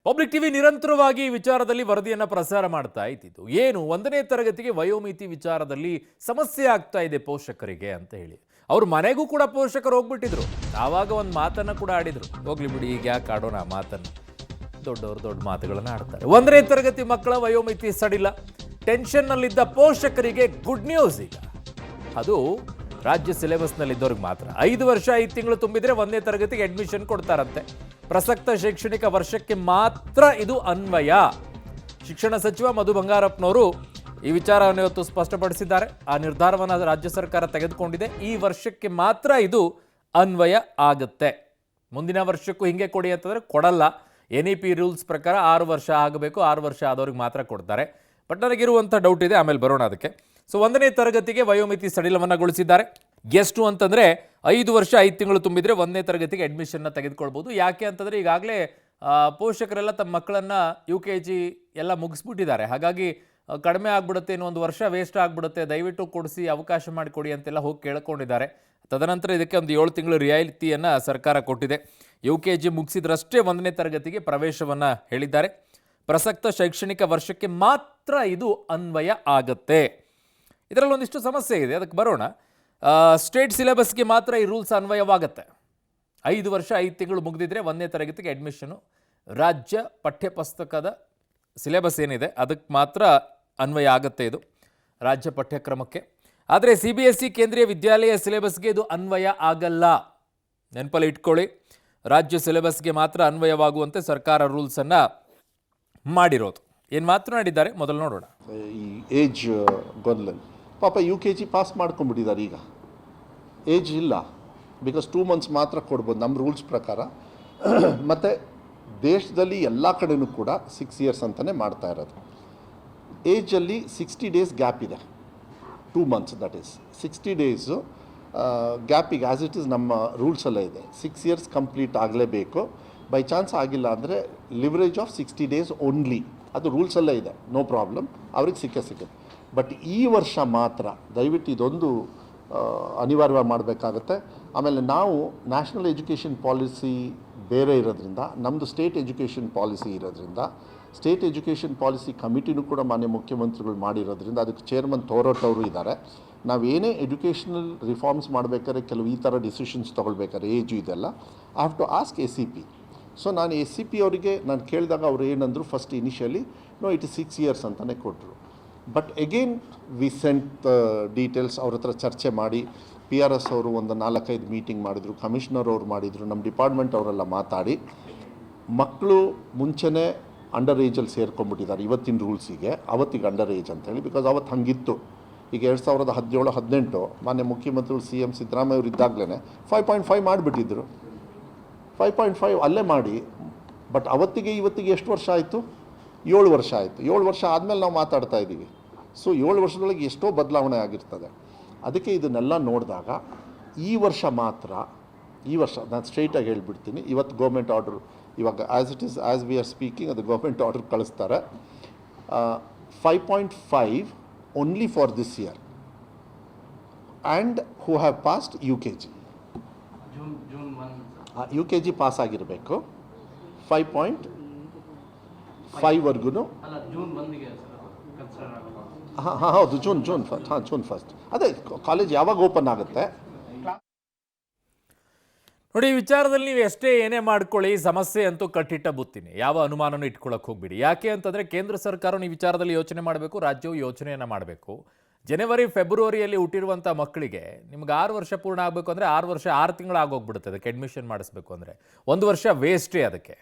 Public TV ನಿರಂತರವಾಗಿ ಈ ವಿಚಾರದಲ್ಲಿ ವರದಿಯನ್ನು ಪ್ರಸಾರ ಮಾಡ್ತಾ ಇದ್ದಿದ್ದು ಏನು 1ನೇ ತರಗತಿಗೆ ವಯೋಮಿತಿ ವಿಚಾರದಲ್ಲಿ ಸಮಸ್ಯೆ ಆಗ್ತಾ ಇದೆ ಪೋಷಕರಿಗೆ ಅಂತ ಹೇಳಿ ಅವ್ರ ಮನೆಗೂ ಕೂಡ ಪೋಷಕರು ಹೋಗ್ಬಿಟ್ಟಿದ್ರು. ಆವಾಗ ಒಂದು ಮಾತನ್ನ ಕೂಡ ಆಡಿದ್ರು, ಹೋಗ್ಲಿ ಬಿಡಿ ಈಗ ಯಾಕೆ ಆಡೋಣ ಮಾತನ್ನು, ದೊಡ್ಡವರು ದೊಡ್ಡ ಮಾತುಗಳನ್ನು ಆಡ್ತಾರೆ. 1ನೇ ತರಗತಿ ಮಕ್ಕಳ ವಯೋಮಿತಿ ಸಡಿಲ, ಟೆನ್ಷನ್ನಲ್ಲಿದ್ದ ಪೋಷಕರಿಗೆ ಗುಡ್ ನ್ಯೂಸ್. ಈಗ ಅದು ರಾಜ್ಯ ಸಿಲೆಬಸ್ನಲ್ಲಿದ್ದವ್ರಿಗೆ ಮಾತ್ರ 5 ವರ್ಷ 5 ತಿಂಗಳು ತುಂಬಿದ್ರೆ 1ನೇ ತರಗತಿಗೆ ಅಡ್ಮಿಷನ್ ಕೊಡ್ತಾರಂತೆ. ಪ್ರಸಕ್ತ ಶೈಕ್ಷಣಿಕ ವರ್ಷಕ್ಕೆ ಮಾತ್ರ ಇದು ಅನ್ವಯ. ಶಿಕ್ಷಣ ಸಚಿವ ಮಧು ಬಂಗಾರಪ್ಪನವರು ಈ ವಿಚಾರವನ್ನು ಇವತ್ತು ಸ್ಪಷ್ಟಪಡಿಸಿದ್ದಾರೆ. ಆ ನಿರ್ಧಾರವನ್ನು ರಾಜ್ಯ ಸರ್ಕಾರ ತೆಗೆದುಕೊಂಡಿದೆ. ಈ ವರ್ಷಕ್ಕೆ ಮಾತ್ರ ಇದು ಅನ್ವಯ ಆಗುತ್ತೆ. ಮುಂದಿನ ವರ್ಷಕ್ಕೂ ಹಿಂಗೆ ಕೊಡಿ ಅಂತಂದರೆ ಕೊಡಲ್ಲ. NEP ರೂಲ್ಸ್ ಪ್ರಕಾರ 6 ವರ್ಷ ಆಗಬೇಕು, 6 ವರ್ಷ ಆದವ್ರಿಗೆ ಮಾತ್ರ ಕೊಡ್ತಾರೆ. ಬಟ್ ನನಗಿರುವಂಥ ಡೌಟ್ ಇದೆ, ಆಮೇಲೆ ಬರೋಣ ಅದಕ್ಕೆ. ಸೊ 1ನೇ ತರಗತಿಗೆ ವಯೋಮಿತಿ ಸಡಿಲವನ್ನಗೊಳಿಸಿದ್ದಾರೆ. ಎಷ್ಟು ಅಂತಂದರೆ 5 ವರ್ಷ 5 ತಿಂಗಳು ತುಂಬಿದರೆ 1ನೇ ತರಗತಿಗೆ ಅಡ್ಮಿಷನ್ನ ತೆಗೆದುಕೊಳ್ಬೋದು. ಯಾಕೆ ಅಂತಂದರೆ ಈಗಾಗಲೇ ಪೋಷಕರೆಲ್ಲ ತಮ್ಮ ಮಕ್ಕಳನ್ನು UKG ಎಲ್ಲ ಮುಗಿಸ್ಬಿಟ್ಟಿದ್ದಾರೆ. ಹಾಗಾಗಿ ಕಡಿಮೆ ಆಗ್ಬಿಡುತ್ತೆ, ಇನ್ನೊಂದು ವರ್ಷ ವೇಸ್ಟ್ ಆಗಿಬಿಡುತ್ತೆ, ದಯವಿಟ್ಟು ಕೊಡಿಸಿ, ಅವಕಾಶ ಮಾಡಿಕೊಡಿ ಅಂತೆಲ್ಲ ಹೋಗಿ ಕೇಳ್ಕೊಂಡಿದ್ದಾರೆ. ತದನಂತರ ಇದಕ್ಕೆ ಒಂದು 7 ತಿಂಗಳು ರಿಯಾಯಿತಿಯನ್ನು ಸರ್ಕಾರ ಕೊಟ್ಟಿದೆ. UKG ಮುಗಿಸಿದ್ರಷ್ಟೇ 1ನೇ ತರಗತಿಗೆ ಪ್ರವೇಶವನ್ನು ಹೇಳಿದ್ದಾರೆ. ಪ್ರಸಕ್ತ ಶೈಕ್ಷಣಿಕ ವರ್ಷಕ್ಕೆ ಮಾತ್ರ ಇದು ಅನ್ವಯ ಆಗತ್ತೆ. ಇದರಲ್ಲಿ ಒಂದಿಷ್ಟು ಸಮಸ್ಯೆ ಇದೆ, ಅದಕ್ಕೆ ಬರೋಣ. ಸ್ಟೇಟ್ ಸಿಲೆಬಸ್ಗೆ ಮಾತ್ರ ಈ ರೂಲ್ಸ್ ಅನ್ವಯವಾಗುತ್ತೆ. 5 ವರ್ಷ 5 ತಿಂಗಳು ಮುಗಿದಿದ್ರೆ 1ನೇ ತರಗತಿಗೆ ಅಡ್ಮಿಷನು. ರಾಜ್ಯ ಪಠ್ಯಪುಸ್ತಕದ ಸಿಲೆಬಸ್ ಏನಿದೆ ಅದಕ್ಕೆ ಮಾತ್ರ ಅನ್ವಯ ಆಗುತ್ತೆ ಇದು, ರಾಜ್ಯ ಪಠ್ಯಕ್ರಮಕ್ಕೆ. ಆದರೆ CBSE ಕೇಂದ್ರೀಯ ವಿದ್ಯಾಲಯ ಸಿಲೆಬಸ್ಗೆ ಇದು ಅನ್ವಯ ಆಗಲ್ಲ. ನೆನಪಲ್ಲಿ ಇಟ್ಕೊಳ್ಳಿ, ರಾಜ್ಯ ಸಿಲೆಬಸ್ಗೆ ಮಾತ್ರ ಅನ್ವಯವಾಗುವಂತೆ ಸರ್ಕಾರ ರೂಲ್ಸನ್ನು ಮಾಡಿರೋದು. ಏನು ಮಾತನಾಡಿದ್ದಾರೆ ಮೊದಲು ನೋಡೋಣ. ಈ ಏಜ್ ಗೊಂದಲ ಪಾಪ UKG ಪಾಸ್ ಮಾಡ್ಕೊಂಡ್ಬಿಟ್ಟಿದ್ದಾರೆ. ಈಗ ಏಜ್ ಇಲ್ಲ, ಬಿಕಾಸ್ 2 ಮಂತ್ಸ್ ಮಾತ್ರ ಕೊಡ್ಬೋದು ನಮ್ಮ ರೂಲ್ಸ್ ಪ್ರಕಾರ. ಮತ್ತು ದೇಶದಲ್ಲಿ ಎಲ್ಲ ಕಡೆಯೂ ಕೂಡ 6 ಇಯರ್ಸ್ ಅಂತಲೇ ಮಾಡ್ತಾ ಇರೋದು. ಏಜಲ್ಲಿ 60 ಡೇಸ್ ಗ್ಯಾಪ್ ಇದೆ, 2 ಮಂತ್ಸ್, ದಟ್ ಈಸ್ 60 ಡೇಸು ಗ್ಯಾಪಿಗೆ ಆ್ಯಸ್ ಇಟ್ ಈಸ್ ನಮ್ಮ ರೂಲ್ಸಲ್ಲೇ ಇದೆ. 6 ಇಯರ್ಸ್ ಕಂಪ್ಲೀಟ್ ಆಗಲೇಬೇಕು. ಬೈ ಚಾನ್ಸ್ ಆಗಿಲ್ಲ ಅಂದರೆ ಲಿವರೇಜ್ ಆಫ್ 60 ಡೇಸ್ ಓನ್ಲಿ, ಅದು ರೂಲ್ಸಲ್ಲೇ ಇದೆ, ನೋ ಪ್ರಾಬ್ಲಮ್, ಅವ್ರಿಗೆ ಸಿಕ್ಕುತ್ತೆ. ಬಟ್ ಈ ವರ್ಷ ಮಾತ್ರ ದಯವಿಟ್ಟು ಇದೊಂದು ಅನಿವಾರ್ಯ ಮಾಡಬೇಕಾಗತ್ತೆ. ಆಮೇಲೆ ನಾವು ನ್ಯಾಷನಲ್ ಎಜುಕೇಷನ್ ಪಾಲಿಸಿ ಬೇರೆ ಇರೋದ್ರಿಂದ, ನಮ್ಮದು ಸ್ಟೇಟ್ ಎಜುಕೇಷನ್ ಪಾಲಿಸಿ ಇರೋದ್ರಿಂದ, ಸ್ಟೇಟ್ ಎಜುಕೇಷನ್ ಪಾಲಿಸಿ ಕಮಿಟಿನೂ ಕೂಡ ಮಾನ್ಯ ಮುಖ್ಯಮಂತ್ರಿಗಳು ಮಾಡಿರೋದ್ರಿಂದ ಅದಕ್ಕೆ ಚೇರ್ಮನ್ ಥೋರಟ್ ಅವರು ಇದ್ದಾರೆ. ನಾವೇನೇ ಎಜುಕೇಷನಲ್ ರಿಫಾರ್ಮ್ಸ್ ಮಾಡಬೇಕಾದ್ರೆ ಕೆಲವು ಈ ಥರ ಡಿಸಿಷನ್ಸ್ ತೊಗೊಳ್ಬೇಕಾದ್ರೆ ಏಜು ಇದೆಲ್ಲ I have to ask ACP. So ನಾನು ACP ಅವರಿಗೆ ನಾನು ಕೇಳಿದಾಗ ಅವ್ರು ಏನಂದರು, first initially no it is 6 years ಅಂತಲೇ ಕೊಟ್ಟರು. But again we sent details, ಅವ್ರ ಹತ್ರ ಚರ್ಚೆ ಮಾಡಿ PRS ಅವರು ಒಂದು 4-5 ಮೀಟಿಂಗ್ ಮಾಡಿದರು, ಕಮಿಷನರ್ ಅವ್ರು ಮಾಡಿದರು, ನಮ್ಮ ಡಿಪಾರ್ಟ್ಮೆಂಟ್ ಅವರೆಲ್ಲ ಮಾತಾಡಿ ಮಕ್ಕಳು ಮುಂಚೆನೇ ಅಂಡರ್ ಏಜಲ್ಲಿ ಸೇರ್ಕೊಂಡ್ಬಿಟ್ಟಿದ್ದಾರೆ ಇವತ್ತಿನ ರೂಲ್ಸಿಗೆ. ಅವತ್ತಿಗೆ ಅಂಡರ್ ಏಜ್ ಅಂತೇಳಿ, ಬಿಕಾಸ್ ಅವತ್ತು ಹಂಗಿತ್ತು. ಈಗ 2017-18 ಮಾನ್ಯ ಮುಖ್ಯಮಂತ್ರಿಗಳು CM ಸಿದ್ದರಾಮಯ್ಯ ಅವರು ಇದ್ದಾಗಲೇ 5.5 ಮಾಡಿಬಿಟ್ಟಿದ್ರು. 5.5 ಅಲ್ಲೇ ಮಾಡಿ. ಬಟ್ ಅವತ್ತಿಗೆ ಇವತ್ತಿಗೆ ಎಷ್ಟು ವರ್ಷ ಆಯಿತು? 7 ವರ್ಷ ಆಯಿತು. 7 ವರ್ಷ ಆದಮೇಲೆ ನಾವು ಮಾತಾಡ್ತಾ ಇದ್ದೀವಿ. ಸೊ 7 ವರ್ಷದೊಳಗೆ ಎಷ್ಟೋ ಬದಲಾವಣೆ ಆಗಿರ್ತದೆ. ಅದಕ್ಕೆ ಇದನ್ನೆಲ್ಲ ನೋಡಿದಾಗ ಈ ವರ್ಷ ಮಾತ್ರ, ಈ ವರ್ಷ ನಾನು ಸ್ಟ್ರೈಟಾಗಿ ಹೇಳಿಬಿಡ್ತೀನಿ, ಇವತ್ತು ಗೌರ್ಮೆಂಟ್ ಆರ್ಡರ್, ಇವಾಗ as it is as we are speaking ಅದು ಗೌರ್ಮೆಂಟ್ ಆರ್ಡರ್ ಕಳಿಸ್ತಾರೆ. 5.5 only for this year and who have passed UKG. UKG pass ಆಗಿರಬೇಕು. 5.5ವರೆಗೂ ಹಾಂ ಹೌದು, ಜೂನ್ ಫಸ್ಟ್. ಅದೇ ಕಾಲೇಜ್ ಯಾವಾಗ ಓಪನ್ ಆಗುತ್ತೆ ನೋಡಿ. ಈ ವಿಚಾರದಲ್ಲಿ ನೀವು ಎಷ್ಟೇ ಏನೇ ಮಾಡ್ಕೊಳ್ಳಿ, ಸಮಸ್ಯೆ ಅಂತೂ ಕಟ್ಟಿಟ್ಟ ಬುತ್ತೀನಿ, ಯಾವ ಅನುಮಾನನೂ ಇಟ್ಕೊಳ್ಳೋಕೆ ಹೋಗ್ಬಿಡಿ. ಯಾಕೆ ಅಂತಂದರೆ ಕೇಂದ್ರ ಸರ್ಕಾರ ಈ ವಿಚಾರದಲ್ಲಿ ಯೋಚನೆ ಮಾಡಬೇಕು, ರಾಜ್ಯವು ಯೋಚನೆಯನ್ನು ಮಾಡಬೇಕು. ಜನವರಿ ಫೆಬ್ರವರಿಯಲ್ಲಿ ಹುಟ್ಟಿರುವಂಥ ಮಕ್ಕಳಿಗೆ ನಿಮ್ಗೆ 6 ವರ್ಷ ಪೂರ್ಣ ಆಗಬೇಕು ಅಂದರೆ 6 ವರ್ಷ 6 ತಿಂಗಳು ಆಗೋಗ್ಬಿಡುತ್ತೆ ಅದಕ್ಕೆ ಅಡ್ಮಿಷನ್ ಮಾಡಿಸ್ಬೇಕು ಅಂದರೆ. 1 ವರ್ಷ ವೇಸ್ಟೇ ಅದಕ್ಕೆ.